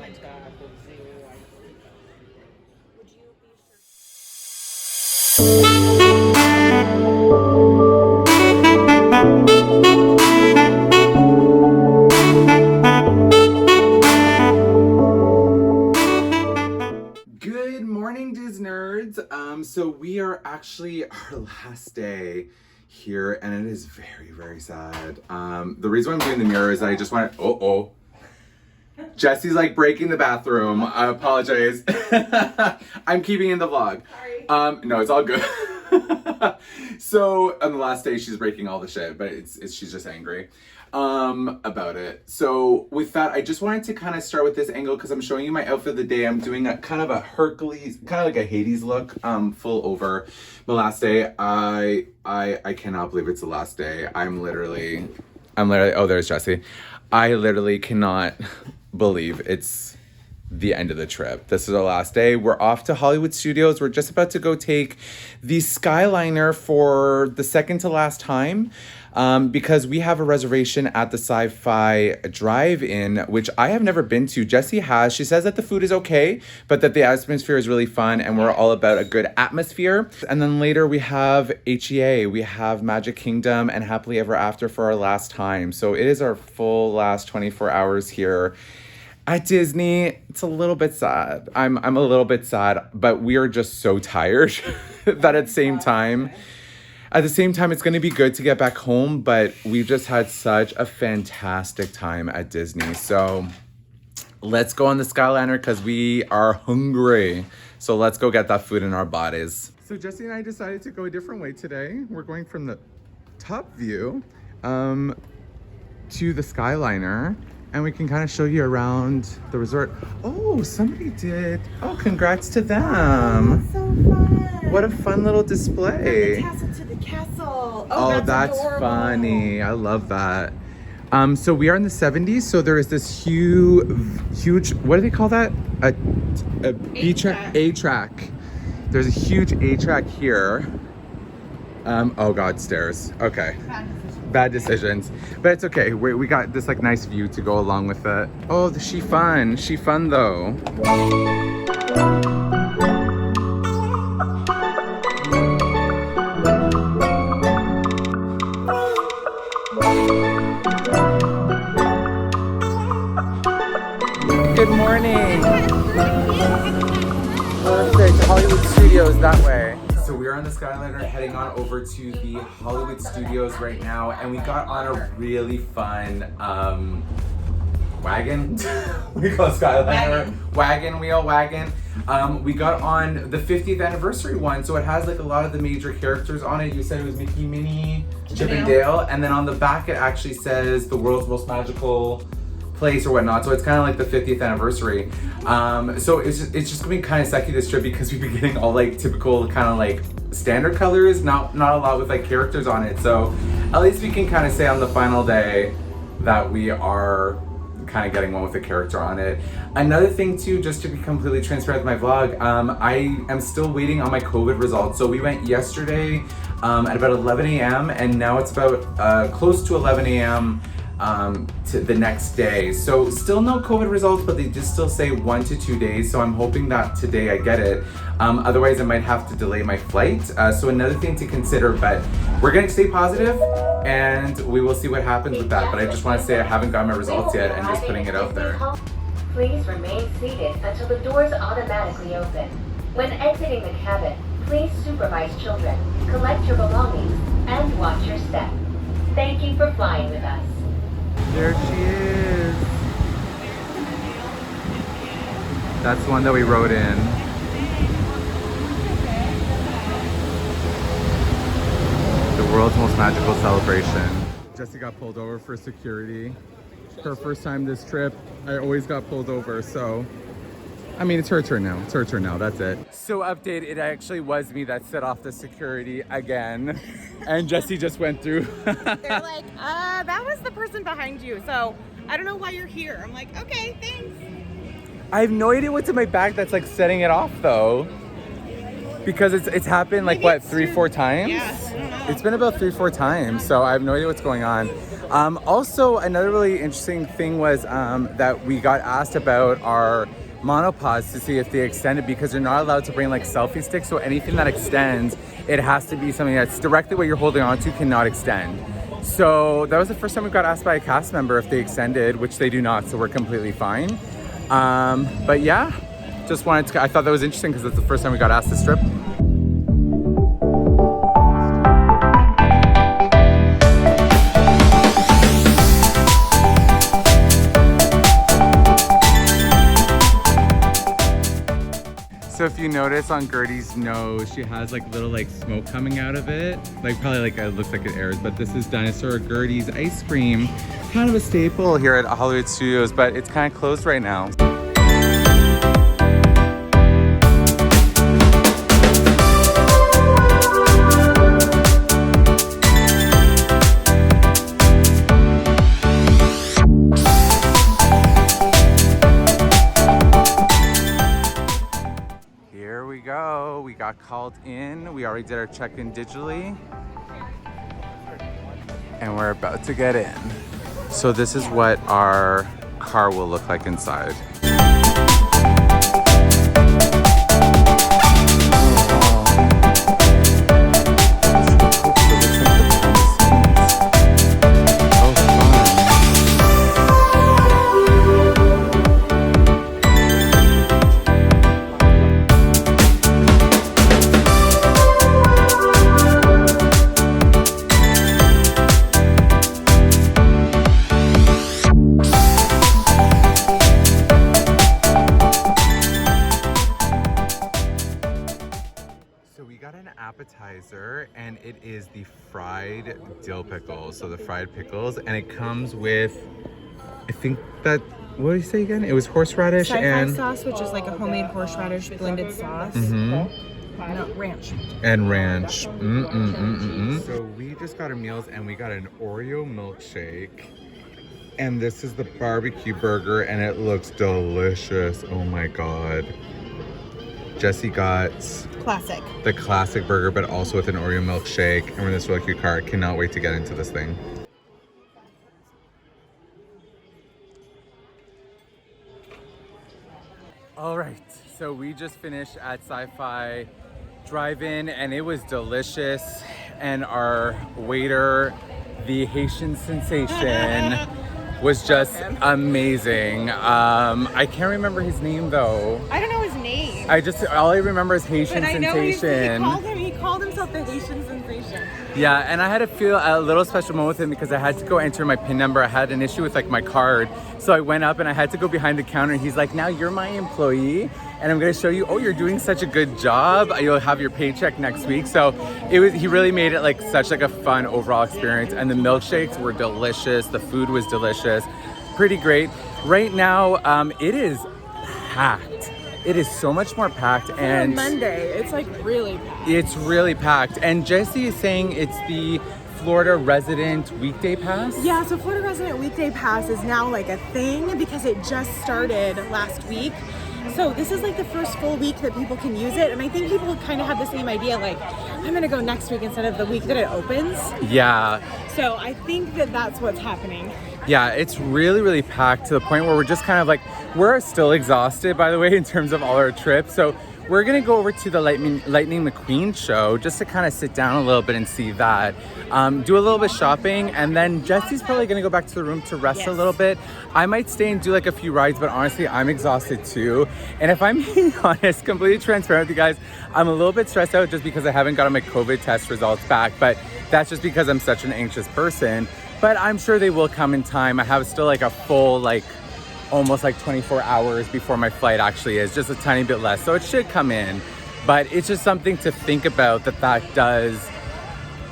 Good morning, Disnerds. So we are actually our last day here, and it is very, very sad. The reason why I'm doing the mirror is I just want to. Jessie's like breaking the bathroom. I apologize. I'm keeping in the vlog. Sorry. No, it's all good. So on the last day, she's breaking all the shit, but she's just angry about it. So with that, I just wanted to kind of start with this angle because I'm showing you my outfit of the day. I'm doing a kind of a Hercules, kind of like a Hades look, full over. The last day, I cannot believe it's the last day. I'm literally, oh, there's Jessi. I literally cannot believe it's the end of the trip. This is our last day. We're off to Hollywood Studios. We're just about to go take the Skyliner for the second to last time because we have a reservation at the Sci-Fi drive-in, which I have never been to. Jessi has. She says that the food is okay, but that the atmosphere is really fun and we're all about a good atmosphere. And then later we have HEA, we have Magic Kingdom and Happily Ever After for our last time. So it is our full last 24 hours here at Disney. It's a little bit sad. I'm a little bit sad, but we are just so tired that at the same time, it's going to be good to get back home, but we've just had such a fantastic time at Disney. So let's go on the Skyliner because we are hungry. So let's go get that food in our bodies. So Jessi and I decided to go a different way today. We're going from the top view to the Skyliner. And we can kind of show you around the resort. Oh, somebody did. Oh, congrats to them. Oh, so fun. What a fun little display. From the castle to the castle. Oh, that's funny. I love that. So we are in the 70s. So there is this huge, what do they call that? A B-track, A-track. There's a huge A-track here. Oh God, stairs. Okay. Bad decisions, but it's okay. We got this like nice view to go along with it. Oh, she fun though. Good morning. Perfect. Hollywood Studios that way. So we're on the Skyliner heading on over to the Hollywood Studios right now, and we got on a really fun wagon. We call it Skyliner. Wagon wheel. We got on the 50th anniversary one, so it has like a lot of the major characters on it. You said it was Mickey, Minnie, Chip and Dale, and then on the back it actually says the world's most magical place or whatnot, so it's kind of like the 50th anniversary. So it's just gonna be kind of sucky this trip because we've been getting all like typical kind of like standard colors, not a lot with like characters on it. So at least we can kind of say on the final day that we are kind of getting one with a character on it. Another thing too, just to be completely transparent with my vlog, I am still waiting on my COVID results. So we went yesterday at about 11 a.m. and now it's about close to 11 a.m. To the next day. So still no COVID results, but they just still say 1 to 2 days. So I'm hoping that today I get it. Otherwise I might have to delay my flight. So another thing to consider, but we're going to stay positive and we will see what happens with that. But I just want to say I haven't got my results yet and just putting it out there. Please remain seated until the doors automatically open. When exiting the cabin, please supervise children, collect your belongings, and watch your step. Thank you for flying with us. There she is. That's the one that we rode in. The world's most magical celebration. Jessi got pulled over for security. Her first time this trip. I always got pulled over, so I mean, it's her turn now. It's her turn now. That's it. So update, it actually was me that set off the security again. And Jessi just went through. They're like, that was the person behind you. So I don't know why you're here. I'm like, okay, thanks. I have no idea what's in my bag that's like setting it off though. Because it's happened like what, 3-4 times? Yeah, I don't know. It's been about 3-4 times, so I have no idea what's going on. Also, another really interesting thing was that we got asked about our monopods to see if they extended, because you're not allowed to bring like selfie sticks. So anything that extends, it has to be something that's directly what you're holding onto, cannot extend. So that was the first time we got asked by a cast member if they extended, which they do not. So we're completely fine. But yeah, just wanted to, I thought that was interesting because it's the first time we got asked to strip. So if you notice on Gertie's nose, she has like little like smoke coming out of it. Like probably like it looks like it airs, but this is Dinosaur Gertie's ice cream. Kind of a staple here at Hollywood Studios, but it's kind of closed right now. We got called in. We already did our check-in digitally. And we're about to get in. So this is what our car will look like inside. Appetizer, and it is the fried dill pickles. So the fried pickles, and it comes with, I think that, what did you say again? It was horseradish Sci-Fi and sauce, which is like a homemade horseradish blended sauce. No, ranch. And ranch. So we just got our meals and we got an Oreo milkshake. And this is the barbecue burger and it looks delicious. Oh my God. Jessi got the classic burger, but also with an Oreo milkshake. And we're in this really cute car. Cannot wait to get into this thing. All right, so we just finished at Sci-Fi Drive-In and it was delicious. And our waiter, the Haitian sensation, was just amazing. I can't remember his name though. I don't know his name. All I remember is Haitian but I know sensation. he called himself the Haitian sensation. Yeah, and I had to feel a little special moment with him because I had to go enter my PIN number. I had an issue with like my card. So I went up and I had to go behind the counter and he's like, now you're my employee and I'm gonna show you, oh, you're doing such a good job. You'll have your paycheck next week. So he really made it like such like a fun overall experience. And the milkshakes were delicious. The food was delicious. Pretty great. Right now, it is packed. It is so much more packed. And on Monday, it's like really packed. It's really packed. And Jessi is saying it's the Florida Resident Weekday Pass? Yeah, so Florida Resident Weekday Pass is now like a thing because it just started last week. So this is like the first full week that people can use it. And I think people kind of have the same idea, like, I'm gonna go next week instead of the week that it opens. Yeah. So I think that that's what's happening. Yeah, it's really, really packed to the point where we're just kind of like, we're still exhausted, by the way, in terms of all our trips. So we're gonna go over to the Lightning Mcqueen show just to kind of sit down a little bit and see that. Do a little bit of shopping, and then Jessi's probably gonna go back to the room to rest a little bit. I might stay and do like a few rides, but honestly, I'm exhausted too. And if I'm being honest, completely transparent with you guys, I'm a little bit stressed out just because I haven't gotten my COVID test results back, but that's just because I'm such an anxious person. But I'm sure they will come in time. I have still like a full, like, almost like 24 hours before my flight actually is, just a tiny bit less. So it should come in, but it's just something to think about that does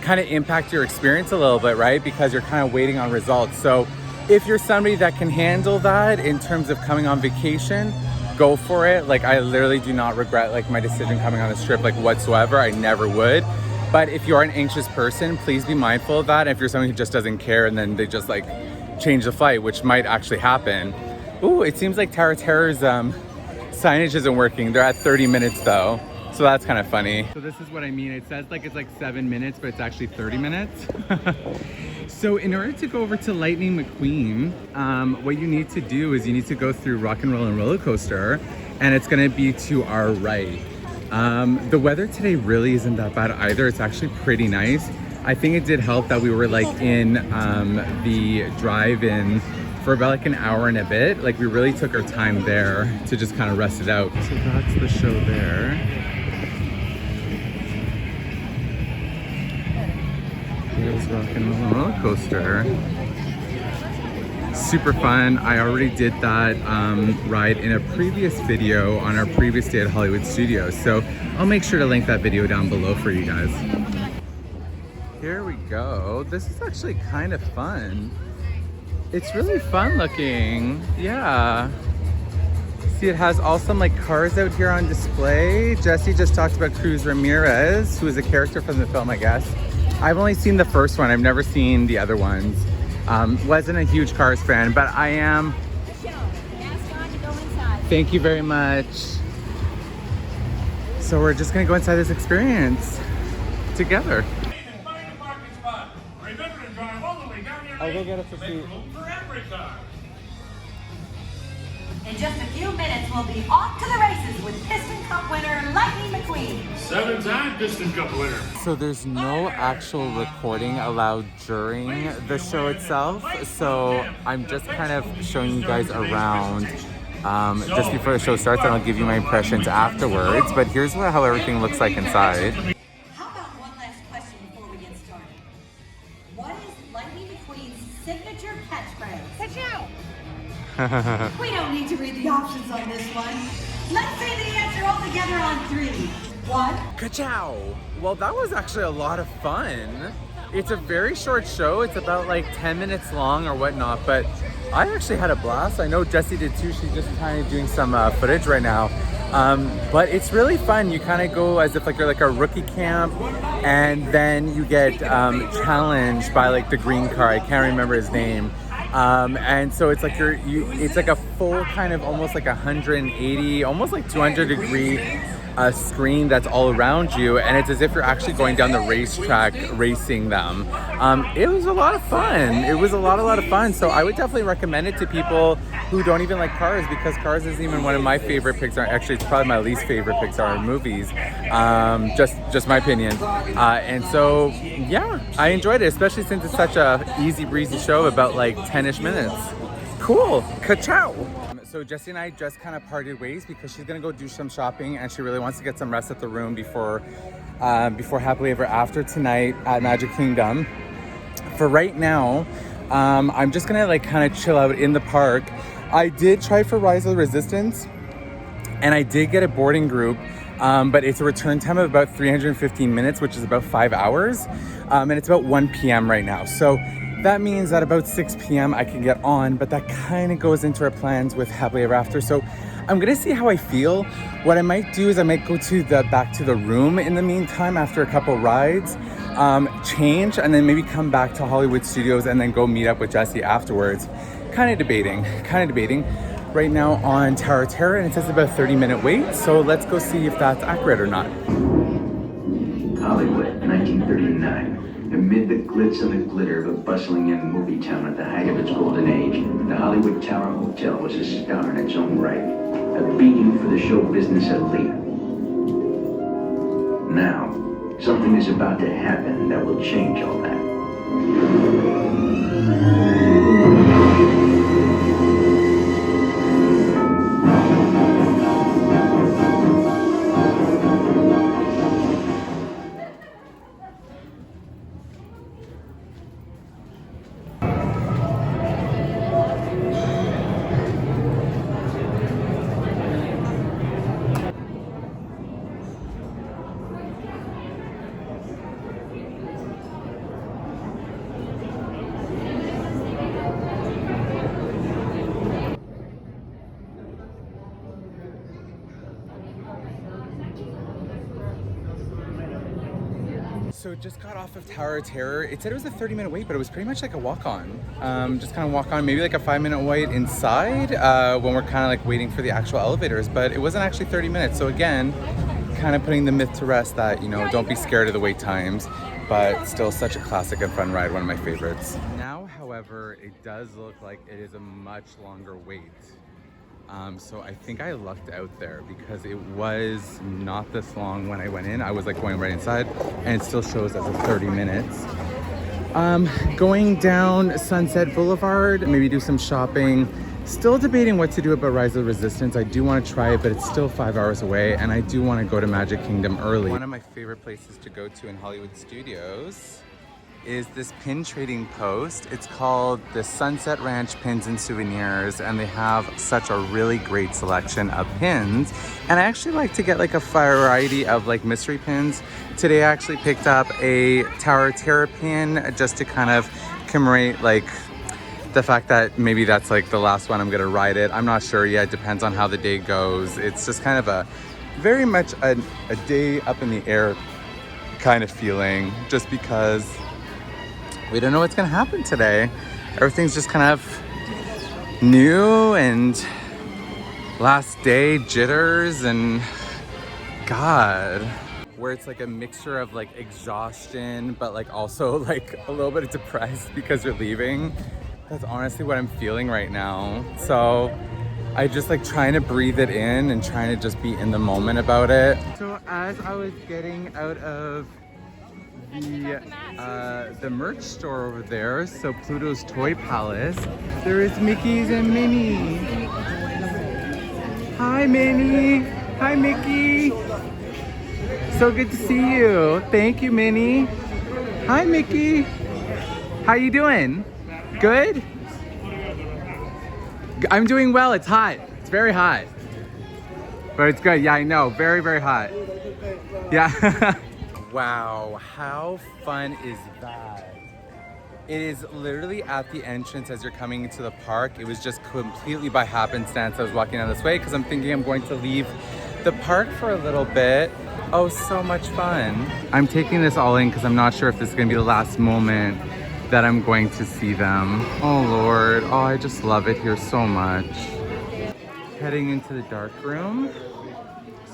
kind of impact your experience a little bit, right? Because you're kind of waiting on results. So if you're somebody that can handle that in terms of coming on vacation, go for it. Like, I literally do not regret like my decision coming on this trip like whatsoever. I never would. But if you are an anxious person, please be mindful of that. And if you're someone who just doesn't care and then they just like change the flight, which might actually happen. Ooh, it seems like Terra's signage isn't working. They're at 30 minutes though. So that's kind of funny. So this is what I mean. It says like it's like 7 minutes, but it's actually 30 minutes. So in order to go over to Lightning Mcqueen, what you need to do is you need to go through Rock and Roll and Roller Coaster, and it's gonna be to our right. The weather today really isn't that bad either. It's actually pretty nice. I think it did help that we were like in the drive-in for about like an hour and a bit. Like we really took our time there to just kind of rest it out. So that's the show there. Here's Rock and Roll and Roller Coaster. Super fun. I already did that ride in a previous video on our previous day at Hollywood Studios. So I'll make sure to link that video down below for you guys. Here we go. This is actually kind of fun. It's really fun looking. Yeah. See, it has all some like cars out here on display. Jessi just talked about Cruz Ramirez, who is a character from the film, I guess. I've only seen the first one. I've never seen the other ones. Wasn't a huge Cars fan, but I am. Thank you very much. So we're just gonna go inside this experience together. I'll go get us a seat. In just a few minutes, we'll be off to the races with Piston Cup winner Lightning Mcqueen. 7-time Piston Cup winner. So there's no actual recording allowed during the show itself. So I'm just kind of showing you guys around just before the show starts, and I'll give you my impressions afterwards. But here's how everything looks like inside. How about one last question before we get started? What is Lightning McQueen's signature catchphrase? Ka-chow! We don't need to read the options on this one. Let's say the answer all together on 3. 1. Ka-chow! Well, that was actually a lot of fun. It's a very short show. It's about like 10 minutes long or whatnot, but I actually had a blast. I know Jessi did too. She's just kind of doing some footage right now. But it's really fun. You kind of go as if like you're like a rookie camp, and then you get challenged by like the green car. I can't remember his name. And so it's like it's like a full kind of almost like 180, almost like 200 degree screen that's all around you, and it's as if you're actually going down the racetrack racing them. It was a lot of fun. It was a lot of fun. So I would definitely recommend it to people who don't even like Cars, because Cars isn't even one of my favorite Pixar. Actually, it's probably my least favorite Pixar movies. Just my opinion. And so yeah, I enjoyed it, especially since it's such a easy breezy show, about like 10-ish minutes. Cool. Ka-chow. So Jessi and I just kind of parted ways because she's gonna go do some shopping, and she really wants to get some rest at the room before Happily Ever After tonight at Magic Kingdom. For right now, I'm just gonna like kind of chill out in the park. I did try for Rise of the Resistance, and I did get a boarding group, but it's a return time of about 315 minutes, which is about 5 hours, and it's about 1 p.m. right now. So that means that about 6 p.m. I can get on, but that kind of goes into our plans with Happily Ever After. So I'm gonna see how I feel. What I might do is I might go to back to the room in the meantime after a couple rides, change, and then maybe come back to Hollywood Studios and then go meet up with Jessi afterwards. Kind of debating. Right now on Tower of Terror, and it says about a 30-minute wait. So let's go see if that's accurate or not. Hollywood, 1939. Amid the glitz and the glitter of a bustling young movie town at the height of its golden age, the Hollywood Tower Hotel was a star in its own right, a beacon for the show business elite. Now, something is about to happen that will change all that. So just got off of Tower of Terror. It said it was a 30-minute wait, but it was pretty much like a walk-on. Just kind of walk on, maybe like a 5-minute wait inside when we're kind of like waiting for the actual elevators, but it wasn't actually 30 minutes. So again, kind of putting the myth to rest that, you know, don't be scared of the wait times. but still such a classic and fun ride, one of my favorites. Now, however, it does look like it is a much longer wait. So I think I lucked out there because it was not this long when I went in. I was like going right inside and it still shows as a 30 minutes. Going down Sunset Boulevard, maybe do some shopping. Still debating what to do about Rise of the Resistance. I do want to try it, but it's still 5 hours away and I do want to go to Magic Kingdom early. One of my favorite places to go to in Hollywood Studios is this pin trading post. It's called the Sunset Ranch Pins and Souvenirs, and they have such a really great selection of pins. And I actually like to get like a variety of like mystery pins. Today I actually picked up a Tower of Terror pin just to kind of commemorate like the fact that maybe that's like the last one I'm gonna ride it. I'm not sure yet, depends on how the day goes. It's just kind of a very much a day up in the air kind of feeling, just because we don't know what's gonna happen today. Everything's just kind of new and last day jitters and God, where it's like a mixture of like exhaustion, but like also like a little bit of depressed because you're leaving. That's honestly what I'm feeling right now. So I just like trying to breathe it in and trying to just be in the moment about it. So as I was getting out of the merch store over there, so Pluto's Toy Palace, there is Mickey's and Minnie. Hi Minnie. Hi Mickey. So good to see you. Thank you, Minnie. Hi Mickey. How you doing? Good? I'm doing well. It's hot. It's very hot. But it's good. Yeah, I know. Very, very hot. Yeah. Wow, how fun is that? It is literally at the entrance as you're coming into the park. It was just completely by happenstance I was walking down this way because I'm thinking I'm going to leave the park for a little bit. Oh, so much fun. I'm taking this all in because I'm not sure if this is going to be the last moment that I'm going to see them. Oh Lord, oh I just love it here so much. Heading into the dark room.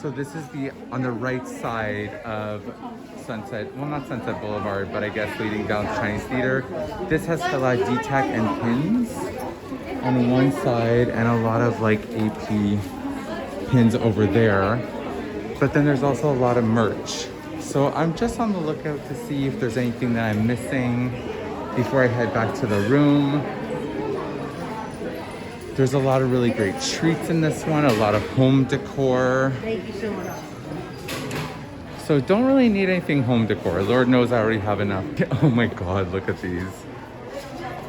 So this is on the right side of Sunset, well not Sunset Boulevard, but I guess leading down to Chinese Theater. This has a lot of DTAC and pins on one side and a lot of like AP pins over there. But then there's also a lot of merch. So I'm just on the lookout to see if there's anything that I'm missing before I head back to the room. There's a lot of really great treats in this one, a lot of home decor. Thank you so much. So don't really need anything home decor. Lord knows I already have enough. Oh my God, look at these.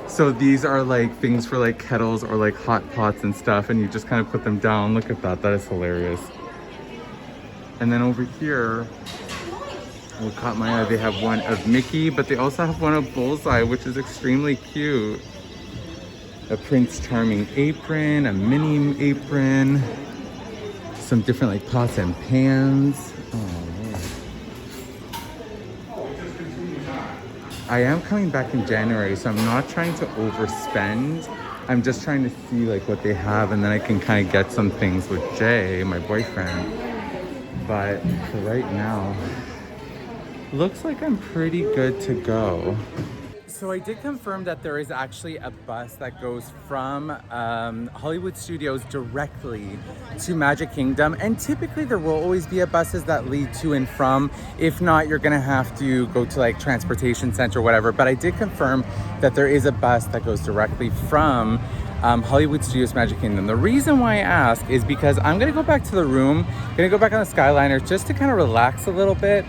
So these are like things for like kettles or like hot pots and stuff, and you just kind of put them down. Look at that, that is hilarious. And then over here, what caught my eye, they have one of Mickey, but they also have one of Bullseye, which is extremely cute. A Prince Charming apron, a Minnie apron, some different like pots and pans. Oh, Lord. I am coming back in January, so I'm not trying to overspend. I'm just trying to see like what they have, and then I can kind of get some things with Jay, my boyfriend. But for right now, looks like I'm pretty good to go. So I did confirm that there is actually a bus that goes from Hollywood Studios directly to Magic Kingdom, and typically there will always be buses that lead to and from. If not, you're gonna have to go to like transportation center or whatever, but I did confirm that there is a bus that goes directly from Hollywood Studios Magic Kingdom. The reason why I ask is because I'm gonna go back to the room, gonna go back on the Skyliner just to kind of relax a little bit.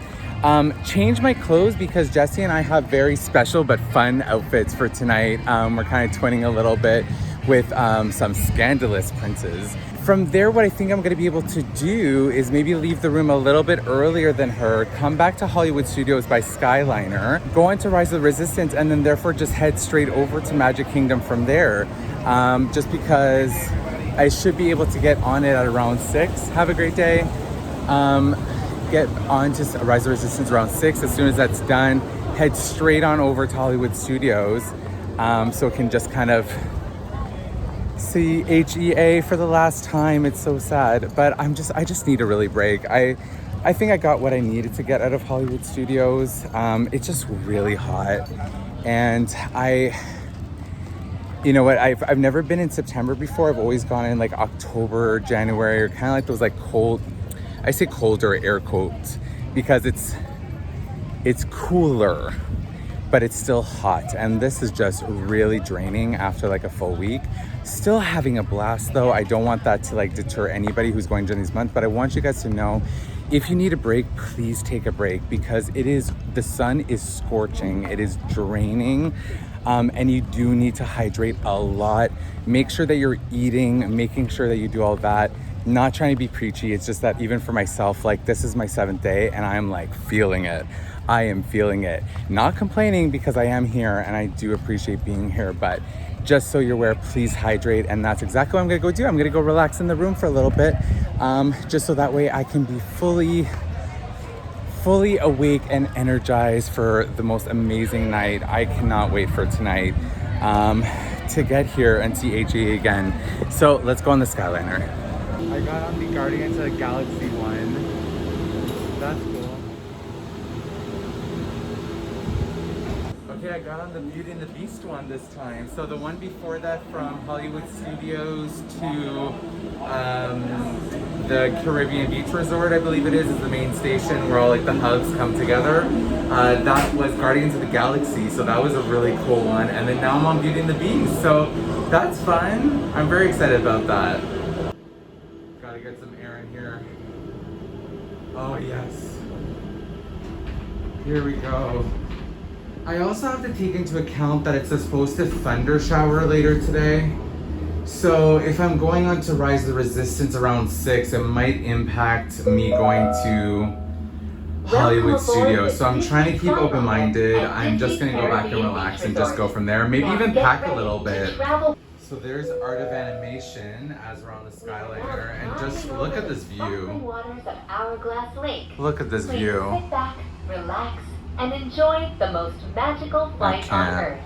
Change my clothes because Jessi and I have very special but fun outfits for tonight. We're kind of twinning a little bit with some scandalous princes. From there, what I think I'm gonna be able to do is maybe leave the room a little bit earlier than her, come back to Hollywood Studios by Skyliner, go on to Rise of the Resistance, and then therefore just head straight over to Magic Kingdom from there. Just because I should be able to get on it at around 6. Have a great day. Get on to Rise of Resistance around 6. As soon as that's done, head straight on over to Hollywood Studios, so it can just kind of see HEA for the last time. It's so sad, but I just need a really break. I think I got what I needed to get out of Hollywood Studios. It's just really hot. And you know what, I've never been in September before. I've always gone in like October or January, or kind of like those like cold, I say colder air quotes, because it's cooler, but it's still hot. And this is just really draining after like a full week. Still having a blast though. I don't want that to like deter anybody who's going during these months, but I want you guys to know, if you need a break, please take a break, because the sun is scorching, it is draining. And you do need to hydrate a lot. Make sure that you're eating, making sure that you do all that. Not trying to be preachy, it's just that even for myself, like this is my 7th day and I'm like feeling it. I am feeling it. Not complaining, because I am here and I do appreciate being here, but just so you're aware, please hydrate. And that's exactly what I'm gonna go do. I'm gonna go relax in the room for a little bit, just so that way I can be fully awake and energized for the most amazing night. I cannot wait for tonight to get here and see AJ again. So let's go on the Skyliner. I got on the Guardians of the Galaxy one. That's cool. Okay, I got on the Beauty and the Beast one this time. So the one before that, from Hollywood Studios to the Caribbean Beach Resort, I believe it is the main station where all like the hubs come together. That was Guardians of the Galaxy, so that was a really cool one. And then now I'm on Beauty and the Beast, so that's fun. I'm very excited about that. Gotta get some air in here. Oh yes. Here we go. I also have to take into account that it's supposed to thunder shower later today. So if I'm going on to Rise the Resistance around 6, it might impact me going to Hollywood Studios. So I'm trying to keep open-minded. I'm just gonna go back and relax and just go from there. Maybe even pack a little bit. So there's Art of Animation as we're on the Skyliner, and just look at this view. Look at this view. Sit back, relax, and enjoy the most magical flight on Earth.